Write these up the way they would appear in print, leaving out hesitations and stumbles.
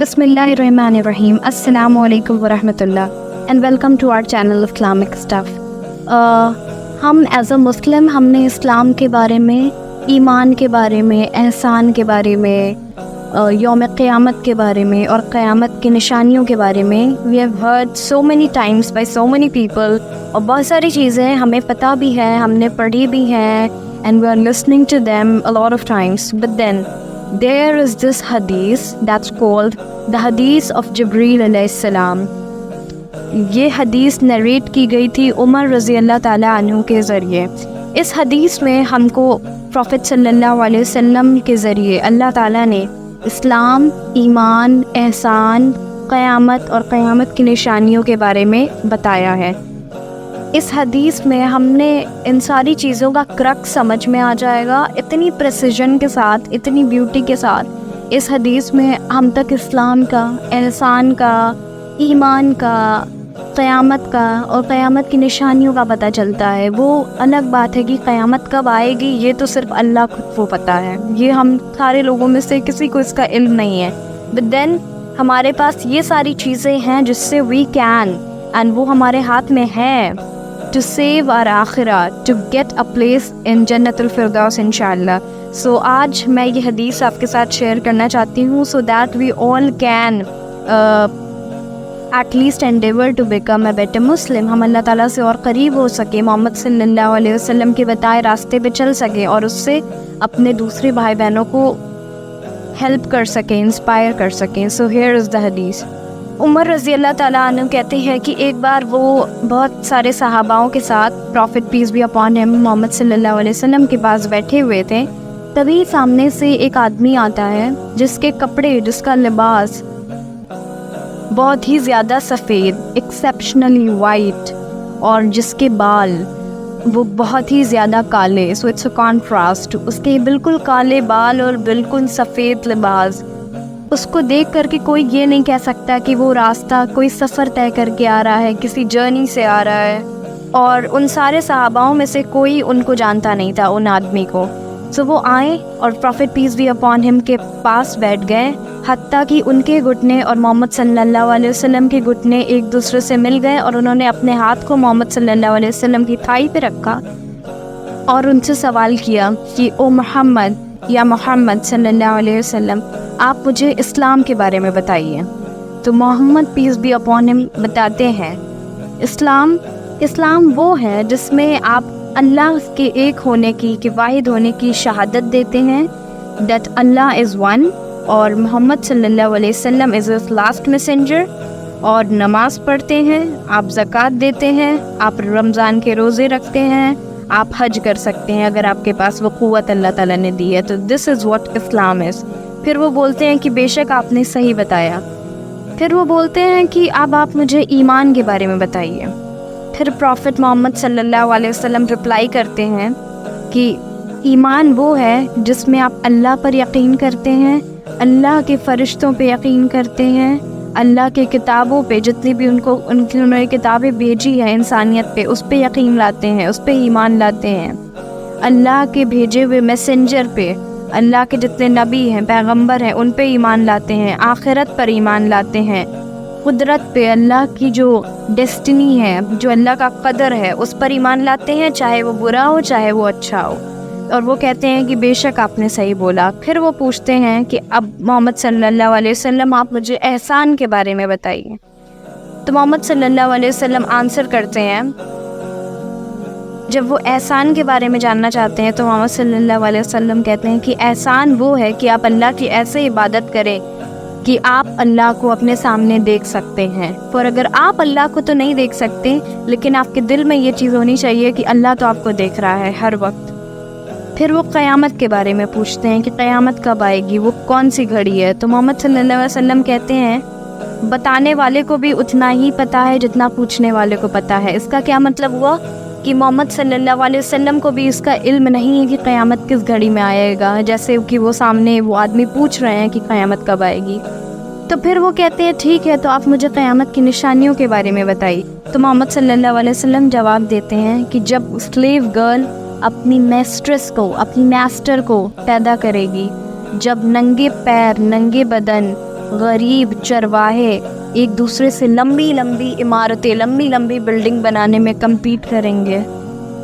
Bismillahirrahmanirrahim. Assalamu alaikum wa rahmatullah and welcome to our channel of Islamic Stuff. हम as a मुस्लिम हमने इस्लाम के बारे में, ईमान के बारे में, एहसान के बारे में, यौम क़यामत के बारे में और क़यामत की निशानियों के बारे में we have heard so many times by so many people, और बहुत सारी चीज़ें हमें पता भी है, हमने पढ़ी भी हैं, and we are listening to them a lot of times. But then there is this hadith that's called the hadith of Jibreel alayhi salam. ये हदीस नरेट की गई थी उमर रज़ी अल्लाह ताला अन्हु के ज़रिए. इस हदीस में हमको प्रॉफिट सल्लल्लाहु अलैहि वसल्लम के ज़रिए अल्लाह ताला ने इस्लाम, ईमान, एहसान, क़यामत और क़यामत की निशानियों के बारे में बताया है. इस हदीस में हमने इन सारी चीज़ों का क्रक्स समझ में आ जाएगा. इतनी प्रेसिजन के साथ, इतनी ब्यूटी के साथ इस हदीस में हम तक इस्लाम का, एहसान का, ईमान का, क़यामत का और क़यामत की निशानियों का पता चलता है. वो अलग बात है कि क़यामत कब आएगी ये तो सिर्फ अल्लाह खुद को पता है, ये हम सारे लोगों में से किसी को इसका इल्म नहीं है. बट देन हमारे पास ये सारी चीज़ें हैं जिससे वी कैन, एंड वो हमारे हाथ में है, to save our आखिरah, to get a place in जन्नतुल फिरदौस इंशाअल्लाह. सो आज मैं ये हदीस आपके साथ शेयर करना चाहती हूँ so that we all can at least endeavor to become a better Muslim. हम अल्लाह ताला से और करीब हो सके, मोहम्मद सल्लल्लाहु अलैहि वसल्लम के बताए रास्ते पे चल सके और उससे अपने दूसरे भाई बहनों को हेल्प कर सकें, इंस्पायर कर सकें. सो हियर इज़ द हदीस. उमर रज़ी अल्लाह ताला अन्हु कहते हैं कि एक बार वो बहुत सारे सहाबाओं के साथ prophet peace be upon him Mohammad सल्लल्लाहु अलैहि वसल्लम के पास बैठे हुए थे. तभी सामने से एक आदमी आता है जिसके कपड़े, जिसका लिबास बहुत ही ज़्यादा सफ़ेद, एक्सेप्शनली वाइट, और जिसके बाल वो बहुत ही ज़्यादा काले. So it's a contrast. उसके बिल्कुल काले बाल और बिल्कुल सफ़ेद लिबास. उसको देख करके कोई ये नहीं कह सकता कि वो रास्ता कोई सफ़र तय करके आ रहा है, किसी जर्नी से आ रहा है. और उन सारे सहाबाओं में से कोई उनको जानता नहीं था, उन आदमी को. सो वो आए और prophet peace be upon him के पास बैठ गए, हत्ता कि उनके घुटने और मोहम्मद सल्लल्लाहु अलैहि वसल्लम के घुटने एक दूसरे से मिल गए, और उन्होंने अपने हाथ को मोहम्मद सल्लल्लाहु अलैहि वसल्लम की थाई पे रखा और उनसे सवाल किया कि ओ मोहम्मद, या मोहम्मद सल्लल्लाहु अलैहि वसल्लम, आप मुझे इस्लाम के बारे में बताइए. तो Mohammad peace be upon him बताते हैं, इस्लाम वो है जिसमें आप अल्लाह के एक होने की, कि वाहिद होने की शहादत देते हैं, दैट अल्लाह इज़ वन, और मोहम्मद सल्लल्लाहु अलैहि वसल्लम इज़ हिज़ लास्ट मैसेंजर, और नमाज़ पढ़ते हैं, आप ज़कात देते हैं, आप रमज़ान के रोज़े रखते हैं, आप हज कर सकते हैं अगर आपके पास वो क़ुव्वत अल्लाह ताला ने दी है. तो this is what Islam is. फिर वो बोलते हैं कि बेशक आपने सही बताया. फिर वो बोलते हैं कि अब आप मुझे ईमान के बारे में बताइए. फिर प्रॉफिट मोहम्मद सल्लल्लाहु अलैहि वसल्लम रिप्लाई करते हैं कि ईमान वो है जिसमें आप अल्लाह पर यकीन करते हैं, अल्लाह के फ़रिश्तों पे यकीन करते हैं, अल्लाह के किताबों पे, जितनी भी उन्होंने किताबें भेजी हैं इंसानियत पे, उस पे यकीन लाते हैं, उस पे ईमान लाते हैं, अल्लाह के भेजे हुए मैसेंजर पे, अल्लाह के जितने नबी हैं, पैगंबर हैं, उन पे ईमान लाते हैं, आखिरत पर ईमान लाते हैं, कुदरत पे, अल्लाह की जो डेस्टिनी है, जो अल्लाह का कदर है, उस पर ईमान लाते हैं, चाहे वो बुरा हो चाहे वो अच्छा हो. और वो कहते हैं कि बेशक आपने सही बोला. फिर वो पूछते हैं कि अब मोहम्मद सल्लल्लाहु अलैहि वसल्लम आप मुझे एहसान के बारे में बताइए. तो मोहम्मद सल्लल्लाहु अलैहि वसल्लम आंसर करते हैं, जब वो एहसान के बारे में जानना चाहते हैं तो मोहम्मद सल्लल्लाहु अलैहि वसल्लम कहते हैं कि एहसान वो है कि आप अल्लाह की ऐसे इबादत करें कि आप अल्लाह को अपने सामने देख सकते हैं. और अगर आप अल्लाह को तो नहीं देख सकते, लेकिन आपके दिल में ये चीज़ होनी चाहिए कि अल्लाह तो आपको देख रहा है हर वक्त. फिर वो क़यामत के बारे में पूछते हैं कि क़यामत कब आएगी, वो कौन सी घड़ी है. तो मोहम्मद सल्लल्लाहु अलैहि वसल्लम कहते हैं, बताने वाले को भी उतना ही पता है जितना पूछने वाले को पता है. इसका क्या मतलब हुआ कि मोहम्मद सल्लल्लाहु अलैहि वसल्लम को भी इसका इल्म नहीं है कि क़यामत किस घड़ी में आएगा, जैसे कि वो सामने वो आदमी पूछ रहे हैं कि क़यामत कब आएगी. तो फिर वो कहते हैं ठीक है, तो आप मुझे क़यामत की निशानियों के बारे में बताइए. तो मोहम्मद सल्लल्लाहु अलैहि वसल्लम जवाब देते हैं कि जब स्लेव गर्ल अपनी मैस्ट्रेस को, अपनी मास्टर को पैदा करेगी, जब नंगे पैर, नंगे बदन غریب چرواہے ایک دوسرے سے لمبی لمبی عمارتیں، لمبی لمبی بلڈنگ بنانے میں کمپیٹ کریں گے،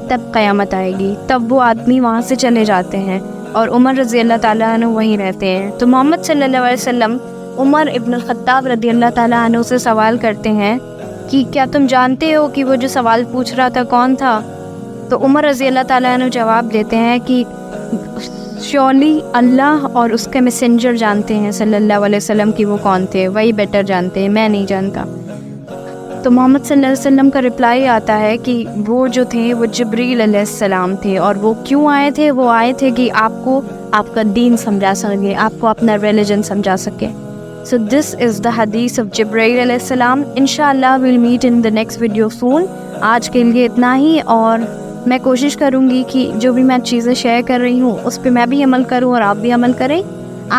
تب قیامت آئے گی، تب وہ آدمی وہاں سے چلے جاتے ہیں اور عمر رضی اللہ تعالیٰ عنہ وہیں رہتے ہیں۔ تو محمد صلی اللہ علیہ وسلم عمر ابن الخطاب رضی اللہ تعالیٰ عنہ سے سوال کرتے ہیں کہ کیا تم جانتے ہو کہ وہ جو سوال پوچھ رہا تھا کون تھا؟ تو عمر رضی اللہ تعالیٰ عنہ جواب دیتے ہیں کہ شیورلی اللہ اور اس کے میسنجر جانتے ہیں صلی اللہ علیہ وسلم کہ وہ کون تھے، وہی بیٹر جانتے ہیں، میں نہیں جانتا۔ تو محمد صلی اللہ علیہ وسلم کا رپلائی آتا ہے کہ وہ جو تھے وہ جبریل علیہ السلام تھے، اور وہ کیوں آئے تھے؟ وہ آئے تھے کہ آپ کو آپ کا دین سمجھا سکے، آپ کو اپنا ریلیجن سمجھا سکے۔ So this is the hadith of Jibreel علیہ السلام. Inshallah we'll meet in the next video soon. آج کے لیے اتنا ہی، اور میں کوشش کروں گی کہ جو بھی میں چیزیں شیئر کر رہی ہوں اس پہ میں بھی عمل کروں اور آپ بھی عمل کریں.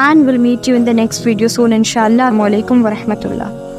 And we'll meet you in the next video soon inshallah. السلام علیکم ورحمۃ اللہ.